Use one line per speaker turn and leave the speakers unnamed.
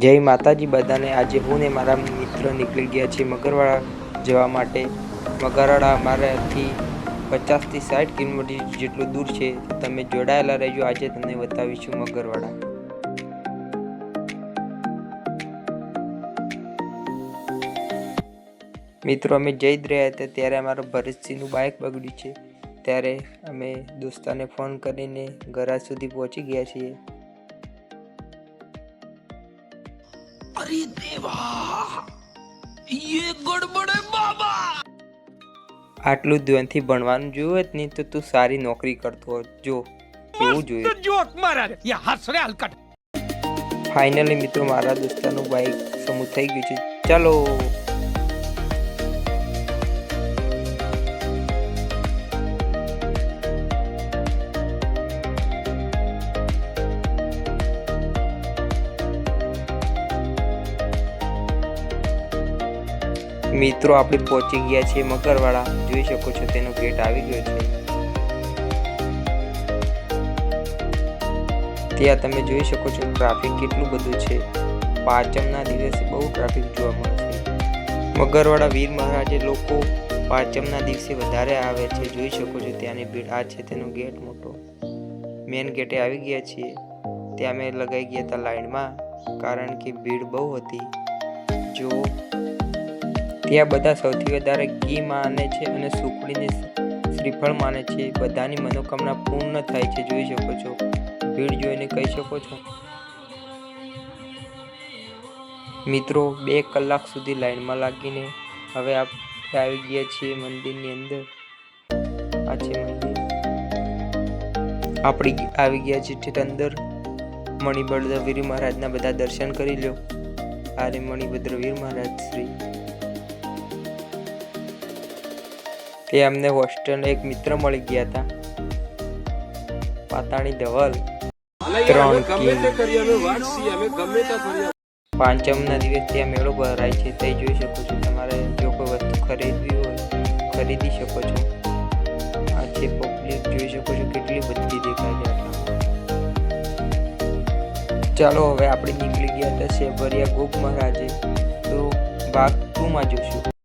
જય માતાજી બધાને। આજે હું ને મારા મિત્ર નીકળી ગયા છીએ મગરવાડા જવા માટે। મગરવાડા અમારાથી 50 થી 60 કિલોમીટર જેટલું દૂર છે। તમે જોડાયેલા રહેજો। આજે તમને બતાવીશું મગરવાડા। મિત્રો અમે જઈ રહ્યા હતા ત્યારે અમારું ભરતસિંહનું બાઇક બગડ્યું છે, ત્યારે અમે દોસ્તાને ફોન કરીને ગરાજ સુધી પહોંચી ગયા છીએ।
अरे देवा, ये गड़बड़ है बाबा।
આટલું ધ્યાનથી ભણવાનું જોયું હોત ને તો તું સારી નોકરી કરતો હોત। જો કેવું જોયું।
जोक मारा रे, ये हंस रे हलकट।
ફાઇનલી મિત્રો મારા દોસ્તાનું બાઇક સમૂહ થઈ ગયું છે। ચાલો મિત્રો આપણે પહોંચી ગયા છીએ મગરવાડા। જોઈ શકો છો તેનો ગેટ આવી ગયો છે। ત્યાં તમે જોઈ શકો છો ટ્રાફિક કેટલું બધું છે। પાંચમના દિવસે બહુ ટ્રાફિક જોવા મળે છે। મગરવાડા વીર મહારાજે લોકો પાંચમના દિવસે વધારે આવે છે। જોઈ શકો છો ત્યાંની ભીડ। આ છે તેનો ગેટ મોટો। મેન ગેટે આવી ગયા છીએ। ત્યાં અમે લગાઈ ગયા હતા લાઈનમાં, કારણ કે ભીડ બહુ હતી। જો ત્યાં બધા સૌથી વધારે ઘી માને છે અને સુખડીને શ્રીફળ માને છે। બધાની મનોકામના પૂર્ણ થાય છે। જોઈ શકો છો, ભીડ જોઈને કહી શકો છો મિત્રો 2 કલાક સુધી લાઈનમાં લાગીને હવે આપણે આવી ગયા છીએ મંદિરની અંદર। આ છે મંદિર। આપણે આવી ગયા છીએ ઠેઠ અંદર। મણિભદ્ર વીર મહારાજના બધા દર્શન કરી લો। આ રે મણિભદ્ર વીર મહારાજ શ્રી। તે અમને હોસ્ટેલ એક મિત્ર મળી ગયા હતા, પાતાણી ધવલ। 3 કિંગ। પાંચમના દિવસ ત્યાં મેળો ભરાય છે, તે જોઈ શકો છો। તમારે જો કોઈ વસ્તુ ખરીદવી હોય ખરીદી શકો છો। આ છે પબ્લિક, જોઈ શકો છો કેટલી બધી દેખાય છે। ચાલો હવે આપણે નીકળી ગયા હતા સેવરિયા ગોપ મહારાજે, તો ભાગ 2 માં જોશું।